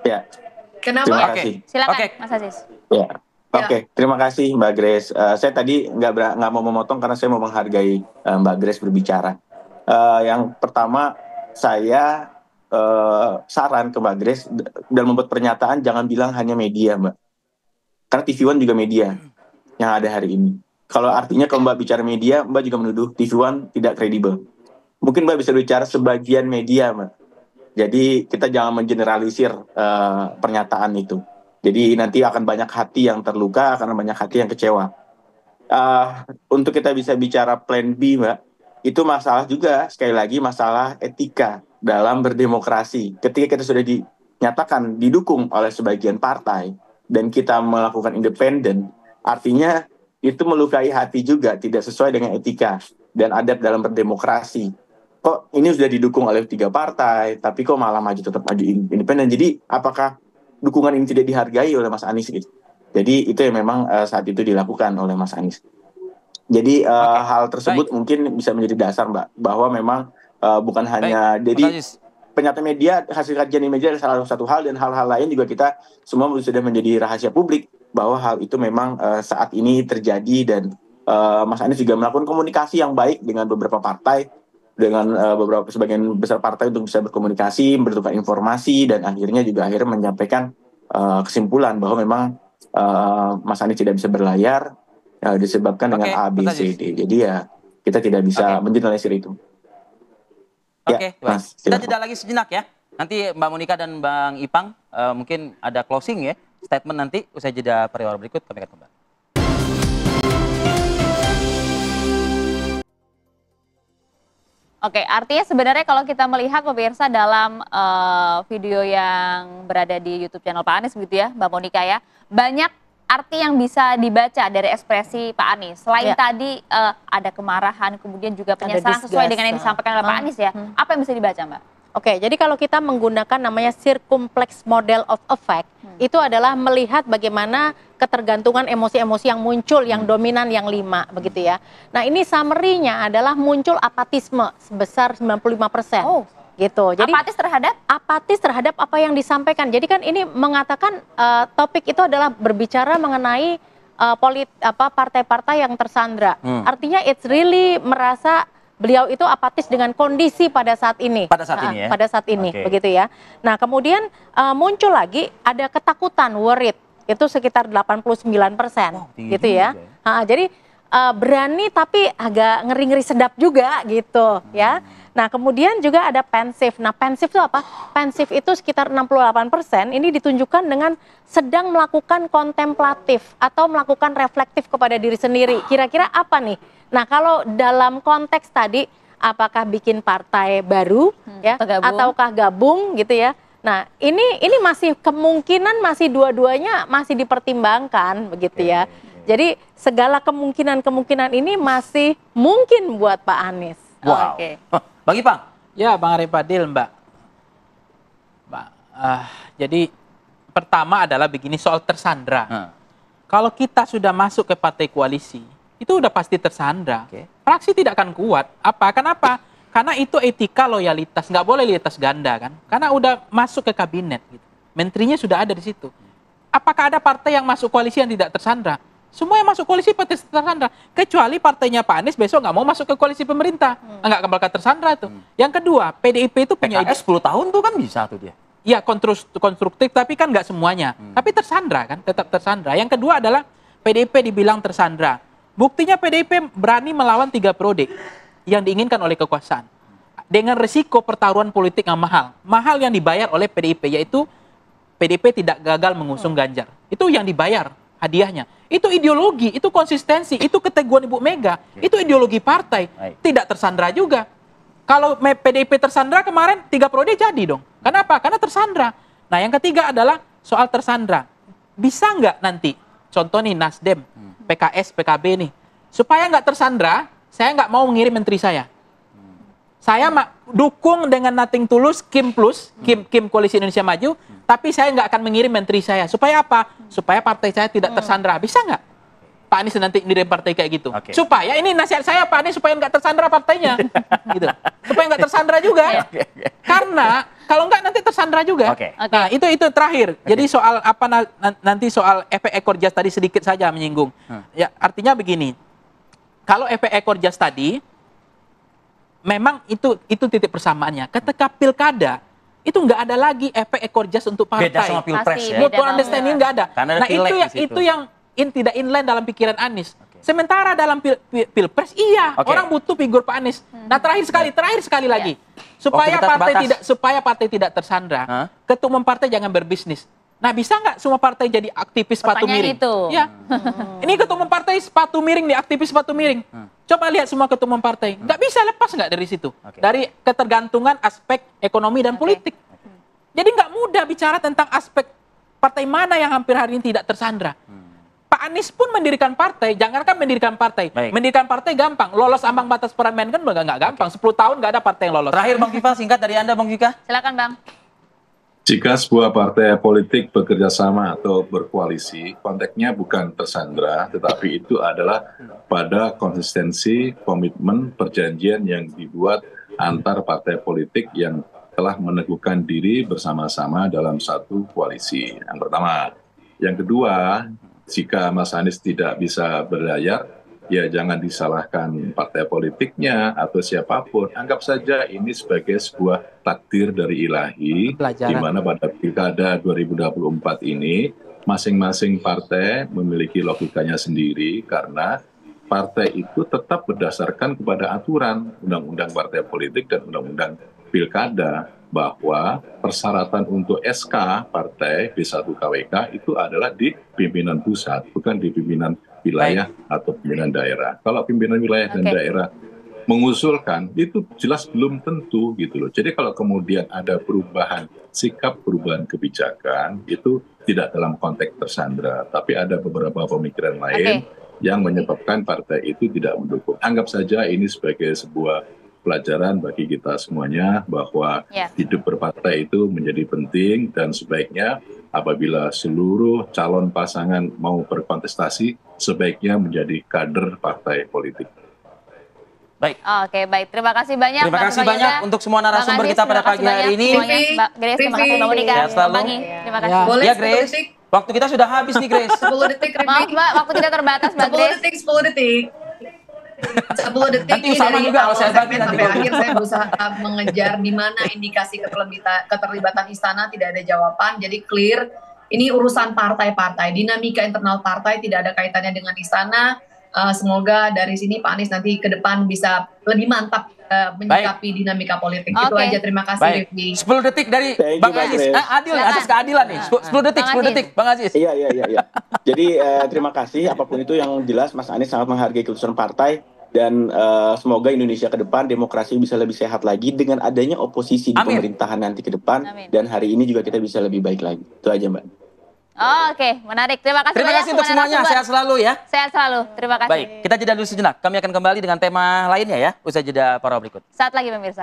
Ya, Kenapa? terima Oke. kasih. Silakan, Oke. Mas Aziz. Ya, oke. Terima kasih Mbak Grace. Saya tadi nggak mau memotong karena saya mau menghargai Mbak Grace berbicara. Yang pertama, saya saran ke Mbak Grace dalam membuat pernyataan jangan bilang hanya media, Mbak. Karena TV One juga media yang ada hari ini. Kalau artinya kalau Mbak bicara media, Mbak juga menuduh TV One tidak kredibel. Mungkin Mbak bisa bicara sebagian media, Mbak. Jadi kita jangan mengeneralisir pernyataan itu. Jadi nanti akan banyak hati yang terluka, akan banyak hati yang kecewa. Untuk kita bisa bicara plan B, Mbak, itu masalah juga, sekali lagi masalah etika dalam berdemokrasi. Ketika kita sudah dinyatakan didukung oleh sebagian partai, dan kita melakukan independen, artinya itu melukai hati juga, tidak sesuai dengan etika dan adab dalam berdemokrasi. Kok ini sudah didukung oleh 3 partai, tapi kok malah tetap maju independen. Jadi apakah dukungan ini tidak dihargai oleh Mas Anies gitu? Jadi itu yang memang saat itu dilakukan oleh Mas Anies. Jadi hal tersebut mungkin bisa menjadi dasar, Mbak, bahwa memang bukan hanya jadi pernyataan media, hasil kajian di media adalah salah satu hal, dan hal-hal lain juga kita semua sudah menjadi rahasia publik bahwa hal itu memang saat ini terjadi, dan Mas Anies juga melakukan komunikasi yang baik dengan beberapa partai, dengan sebagian besar partai untuk bisa berkomunikasi, bertukar informasi, dan akhirnya menyampaikan kesimpulan bahwa memang Mas Anies tidak bisa berlayar disebabkan dengan A, B, C, D. Jadi ya kita tidak bisa menjelaskan itu. Oke, ya, Mas, kita jeda lagi sejenak ya. Nanti Mbak Monika dan Bang Ipang mungkin ada closing ya, statement nanti usai jeda pariwara berikut, kami akan kembali. Oke, artinya sebenarnya kalau kita melihat pemirsa dalam video yang berada di YouTube channel Pak Anies begitu ya, Mbak Monika ya, banyak arti yang bisa dibaca dari ekspresi Pak Anies. Selain tadi ada kemarahan, kemudian juga penyesalan sesuai dengan yang disampaikan oleh Pak Anies ya. Apa yang bisa dibaca, Mbak? Oke, jadi kalau kita menggunakan namanya circumflex model of effect, itu adalah melihat bagaimana ketergantungan emosi-emosi yang muncul, yang dominan, yang 5, begitu ya. Nah, ini summary-nya adalah muncul apatisme sebesar 95%. Oh. Gitu. Jadi apatis terhadap apa yang disampaikan. Jadi kan ini mengatakan topik itu adalah berbicara mengenai partai-partai yang tersandra. Artinya it's really merasa beliau itu apatis dengan kondisi pada saat ini. Pada saat ini ya? Pada saat ini, begitu ya. Nah, kemudian muncul lagi ada ketakutan, worried. Itu sekitar 89%, gitu ya. Jadi berani tapi agak ngeri-ngeri sedap juga gitu ya. Nah, kemudian juga ada pensif. Nah, pensif itu apa? Pensif itu sekitar 68%, ini ditunjukkan dengan sedang melakukan kontemplatif atau melakukan reflektif kepada diri sendiri. Kira-kira apa nih? Nah, kalau dalam konteks tadi, apakah bikin partai baru ya, ataukah gabung gitu ya. Nah, ini masih kemungkinan masih dua-duanya masih dipertimbangkan begitu ya. Jadi segala kemungkinan ini masih mungkin buat Pak Anies. Wow. Bang Ipang. Ya, Bang Arif Fadil, Mbak. Jadi pertama adalah begini soal tersandra. Kalau kita sudah masuk ke partai koalisi, itu udah pasti tersandra. Fraksi tidak akan kuat. Kenapa? Karena itu etika loyalitas, nggak boleh loyalitas ganda kan. Karena udah masuk ke kabinet. Gitu. Menterinya sudah ada di situ. Apakah ada partai yang masuk koalisi yang tidak tersandra? Semua yang masuk koalisi pasti tersandra. Kecuali partainya Pak Anies besok nggak mau masuk ke koalisi pemerintah. Nggak akan bakal tersandra itu. Yang kedua, PDIP itu punya PKS 10 tahun tuh kan bisa tuh dia. Ya, konstruktif, tapi kan nggak semuanya. Tapi tersandra kan, tetap tersandra. Yang kedua adalah PDIP dibilang tersandra. Buktinya PDIP berani melawan 3 periode yang diinginkan oleh kekuasaan. Dengan resiko pertaruhan politik yang mahal. Mahal yang dibayar oleh PDIP, yaitu PDIP tidak gagal mengusung Ganjar. Itu yang dibayar hadiahnya. Itu ideologi, itu konsistensi, itu keteguhan Ibu Mega. Itu ideologi partai. Tidak tersandra juga. Kalau PDIP tersandra kemarin 3 periode jadi dong. Kenapa? Karena tersandra. Nah, yang ketiga adalah soal tersandra. Bisa nggak nanti, contoh nih Nasdem, PKS, PKB nih, supaya nggak tersandra, saya nggak mau mengirim menteri saya. Saya dukung dengan nothing tulus, Kim Plus, Kim Koalisi Indonesia Maju, tapi saya nggak akan mengirim menteri saya. Supaya apa? Supaya partai saya tidak tersandra. Bisa nggak? Pak Anies nanti di partai kayak gitu. Oke. Supaya ini nasihat saya Pak Anies supaya nggak tersandra partainya, gitu. Supaya nggak tersandra juga. Karena kalau nggak nanti tersandra juga. Oke. Nah itu terakhir. Jadi soal apa nanti soal efek ekor jas tadi sedikit saja menyinggung. Ya artinya begini. Kalau efek ekor jas tadi, memang itu titik persamaannya. Ketika pilkada itu nggak ada lagi efek ekor jas untuk partai. Beda sama pilpres Pasti, ya. beda Mutual banget. understanding nggak ada. Karena ada Nah pileg di situ. itu yang tidak inline dalam pikiran Anies. Sementara dalam pilpres iya Oke. orang butuh figur Pak Anies. Nah terakhir sekali lagi supaya Waktu kita partai tidak tersandra. Hah? Ketua umum partai jangan berbisnis. Nah bisa nggak semua partai jadi aktivis sepatu Pertanyaan miring? itu. Ya. Ini ketua umum partai sepatu miring nih, aktivis sepatu miring. Coba lihat semua ketua umum partai. Nggak bisa lepas nggak dari situ. Oke. Dari ketergantungan aspek ekonomi dan politik. Jadi nggak mudah bicara tentang aspek partai mana yang hampir hari ini tidak tersandra. Pak Anies pun mendirikan partai, jangankan mendirikan partai. Baik. Mendirikan partai gampang, lolos ambang batas parlemen kan nggak gampang. 10 tahun nggak ada partai yang lolos. Terakhir Bang Viva, singkat dari Anda Bang Vika. Silakan Bang. Jika sebuah partai politik bekerja sama atau berkoalisi, konteksnya bukan tersandra, tetapi itu adalah pada konsistensi, komitmen, perjanjian yang dibuat antar partai politik yang telah meneguhkan diri bersama-sama dalam satu koalisi. Yang pertama. Yang kedua, jika Mas Anies tidak bisa berlayar, ya jangan disalahkan partai politiknya atau siapapun. Anggap saja ini sebagai sebuah takdir dari ilahi, Pelajaran. di mana pada pilkada 2024 ini, masing-masing partai memiliki logikanya sendiri karena partai itu tetap berdasarkan kepada aturan Undang-Undang Partai Politik dan Undang-Undang Pilkada, bahwa persyaratan untuk SK partai B1KWK itu adalah di pimpinan pusat, bukan di pimpinan wilayah atau pimpinan daerah. Kalau pimpinan wilayah dan daerah mengusulkan, itu jelas belum tentu gitu loh. Jadi kalau kemudian ada perubahan sikap, perubahan kebijakan, itu tidak dalam konteks tersandra, tapi ada beberapa pemikiran lain yang menyebabkan partai itu tidak mendukung. Anggap saja ini sebagai sebuah pelajaran bagi kita semuanya bahwa hidup berpartai itu menjadi penting dan sebaiknya apabila seluruh calon pasangan mau berkontestasi sebaiknya menjadi kader partai politik. Baik. Oke, baik. Terima kasih banyak. Terima Bang kasih Viva banyak Yoga. untuk semua narasumber Bang Anies, kita pada terima kasih pagi hari banyak ini. semuanya. Mbak Grace, terima kasih. Mbak Monika. Sehat selalu. Bang Bangi, terima kasih. Boleh Ya 10 Grace, detik? waktu kita sudah habis nih Grace. 10 detik, Maaf Mbak, waktu kita terbatas Mbak 10 Grace. detik, 10 detik. 10 detik Nanti ini sama dari juga kalau awal saya bagi segmen nanti. sampai akhir saya berusaha mengejar di mana indikasi keterlibatan istana tidak ada jawaban. Jadi clear, ini urusan partai-partai, dinamika internal partai tidak ada kaitannya dengan istana. Semoga dari sini Pak Anies nanti ke depan bisa lebih mantap menyikapi dinamika politik. Itu Oke. aja, terima kasih Baik. Rifki. 10 detik dari Thank you, Bang Bang Aziz. Grace. Adil Silakan. asas keadilan nih. 10 detik, Bang 10 Aziz. detik Bang Aziz. Iya. Jadi terima kasih. Apapun itu yang jelas Mas Anies sangat menghargai keputusan partai dan semoga Indonesia ke depan demokrasi bisa lebih sehat lagi dengan adanya oposisi di Amin. pemerintahan nanti ke depan. Amin. Dan hari ini juga kita bisa lebih baik lagi. Itu aja Mbak. Oke, menarik. Terima kasih Terima banyak kasih untuk semuanya. narasumber. Sehat selalu ya. Sehat selalu. Terima kasih. Baik, kita jeda dulu sejenak. Kami akan kembali dengan tema lainnya ya. Usai jeda para berikut. Saat lagi pemirsa.